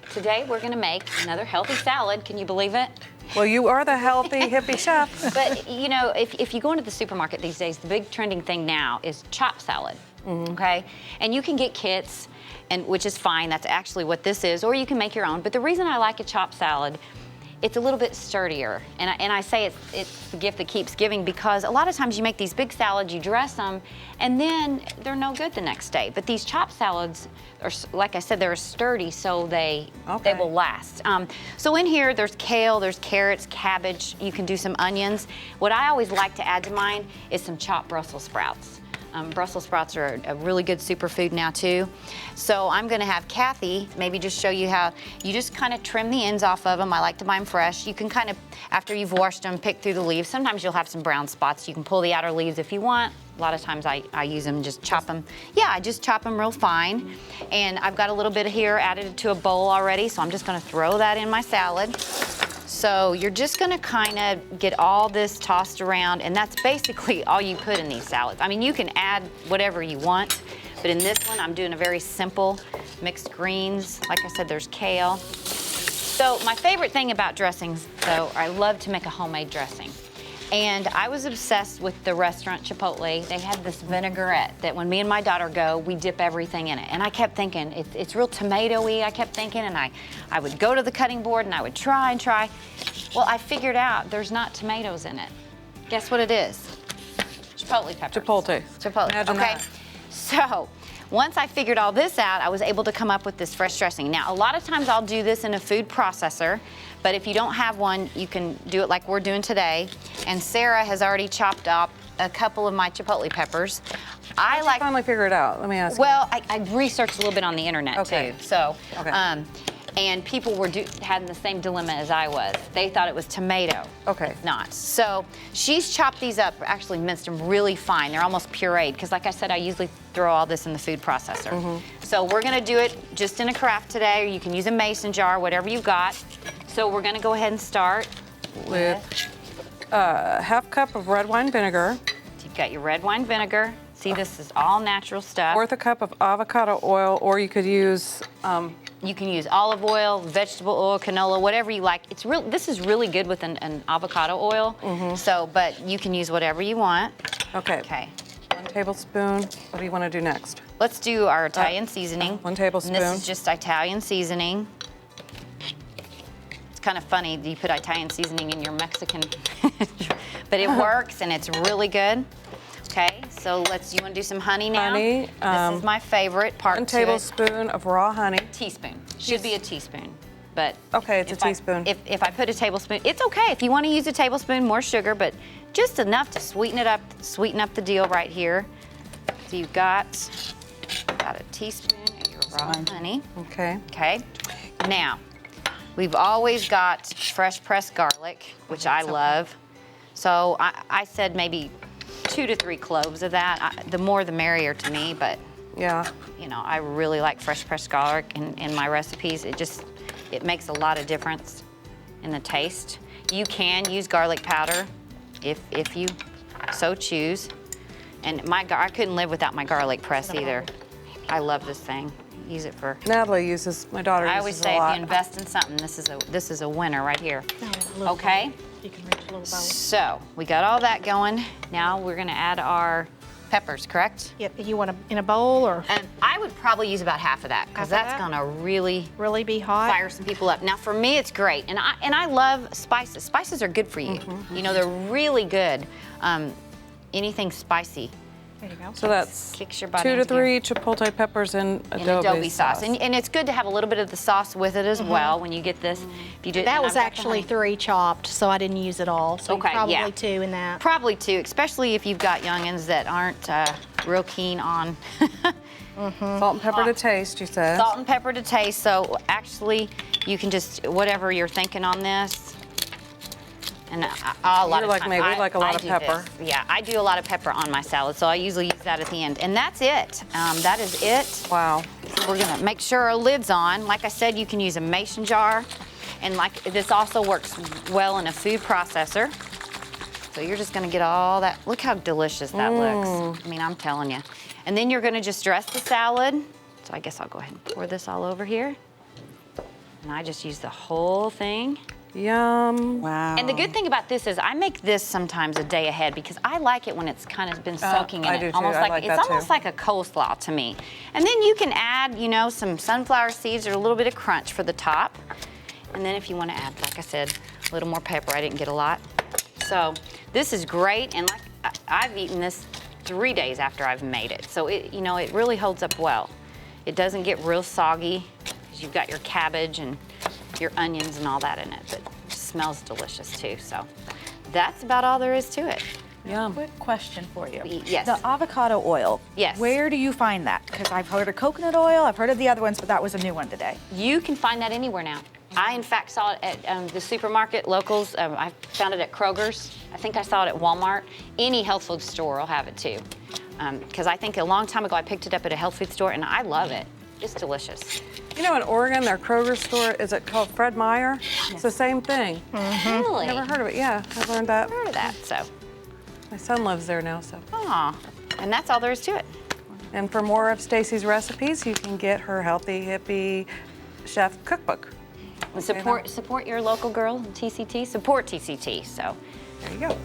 today we're gonna make another healthy salad. Can you believe it? Well, you are the healthy hippie chef. But you know, if you go into the supermarket these days, the big trending thing now is chopped salad, okay? And you can get kits, and which is fine, that's actually what this is, or you can make your own. But the reason I like a chopped salad, it's a little bit sturdier. And I say it's the gift that keeps giving, because a lot of times you make these big salads, you dress them, and then they're no good the next day. But these chopped salads are, like I said, they're sturdy, so they will last. So in here, there's kale, there's carrots, cabbage. You can do some onions. What I always like to add to mine is some chopped Brussels sprouts. Brussels sprouts are a really good superfood now too. So I'm gonna have Kathy maybe just show you how you just kind of trim the ends off of them. I like to buy them fresh. You can kind of, after you've washed them, pick through the leaves. Sometimes you'll have some brown spots. You can pull the outer leaves if you want. A lot of times I use them, just chop them. Yeah, I just chop them real fine. And I've got a little bit of here added to a bowl already, so I'm just gonna throw that in my salad. So you're just gonna kind of get all this tossed around, and that's basically all you put in these salads. I mean, you can add whatever you want, but in this one, I'm doing a very simple mixed greens. Like I said, there's kale. So my favorite thing about dressings, though, I love to make a homemade dressing. And I was obsessed with the restaurant Chipotle. They had this vinaigrette that when me and my daughter go, we dip everything in it. And I kept thinking, it's real tomato-y, I kept thinking, and I would go to the cutting board and I would try and try. Well, I figured out there's not tomatoes in it. Guess what it is? Chipotle peppers. Chipotle. Imagine okay. that. So, once I figured all this out, I was able to come up with this fresh dressing. Now, a lot of times I'll do this in a food processor, but if you don't have one, you can do it like we're doing today. And Sarah has already chopped up a couple of my Chipotle peppers. I finally figure it out. Let me ask you. Well, I researched a little bit on the internet too. So, and people were having the same dilemma as I was. They thought it was tomato. Okay. It's not. So she's chopped these up, actually minced them really fine. They're almost pureed, because like I said, I usually throw all this in the food processor. So we're gonna do it just in a carafe today, or you can use a mason jar, whatever you've got. So we're gonna go ahead and start with a half cup of red wine vinegar. So you've got your red wine vinegar. See, this is all natural stuff. Fourth a cup of avocado oil, or you could use you can use olive oil, vegetable oil, canola, whatever you like. It's real. This is really good with an avocado oil. So, but you can use whatever you want. Okay. Okay. 1 tablespoon. What do you want to do next? Let's do our Italian seasoning. 1 tablespoon. And this is just Italian seasoning. It's kind of funny that you put Italian seasoning in your Mexican, but it works and it's really good. Okay, so you want to do some honey now? Honey. This is my favorite part. 1 tablespoon of raw honey. Teaspoon. Should be a teaspoon, but okay, it's a teaspoon. If I put a tablespoon, it's okay. If you want to use a tablespoon, more sugar, but just enough to sweeten it up, sweeten up the deal right here. So you've got about a teaspoon of your raw honey. Okay. Okay. Now, we've always got fresh pressed garlic, which I love. So I said maybe 2 to 3 cloves of that. The more the merrier to me, but yeah, you know, I really like fresh pressed garlic in my recipes. It makes a lot of difference in the taste. You can use garlic powder if you so choose. And I couldn't live without my garlic press either. I love this thing. Use it for. Natalie uses. My daughter uses I always say a lot. if you invest in something, this is a winner right here. Okay. You can reach a little bowl. So we got all that going. Now we're gonna add our peppers, correct? Yep. You want in a bowl or? And I would probably use about half of that, because that's gonna really be hot. Fire some people up. Now for me, it's great, and I love spices. Spices are good for you. You know, they're really good. Anything spicy. There you go. So that's Kicks your body 2 to into gear. 3 chipotle peppers in adobe sauce. And it's good to have a little bit of the sauce with it as well when you get this. If you do, That was actually 3 chopped, so I didn't use it all. So Okay, probably yeah. 2 in that. Probably 2, especially if you've got youngins that aren't real keen on salt and pepper to taste, you said. Salt and pepper to taste. So actually, you can just, whatever you're thinking on this. And a lot You're of like time, me, we like a lot of do pepper. this. Yeah, I do a lot of pepper on my salad, so I usually use that at the end. And that's it. That is it. Wow. We're gonna make sure our lid's on. Like I said, you can use a mason jar. And like this also works well in a food processor. So you're just gonna get all that. Look how delicious that looks. I mean, I'm telling you. And then you're gonna just dress the salad. So I guess I'll go ahead and pour this all over here. And I just use the whole thing. Yum. Wow. And the good thing about this is I make this sometimes a day ahead because I like it when it's kind of been soaking in I it. do too. Almost I like like it's that too. almost like a coleslaw to me. And then you can add, you know, some sunflower seeds or a little bit of crunch for the top. And then if you want to add, like I said, a little more pepper. I didn't get a lot. So this is great, and like I've eaten this 3 days after I've made it. So it, you know, it really holds up well. It doesn't get real soggy because you've got your cabbage and your onions and all that in it, but it smells delicious too. So that's about all there is to it. Yum. Quick question for you. Yes. The avocado oil. Yes. Where do you find that? Because I've heard of coconut oil, I've heard of the other ones, but that was a new one today. You can find that anywhere now. I, in fact, saw it at the supermarket, locals. I found it at Kroger's. I think I saw it at Walmart. Any health food store will have it too. Because I think a long time ago I picked it up at a health food store and I love it. It's delicious. You know, in Oregon, their Kroger store, is it called Fred Meyer? It's the same thing. Really? Never heard of it. Yeah, I learned that. heard of that, so. My son lives there now, so. Aw, and that's all there is to it. And for more of Stacy's recipes, you can get her Healthy Hippie Chef Cookbook. And support your local girl, TCT. Support TCT, so. There you go.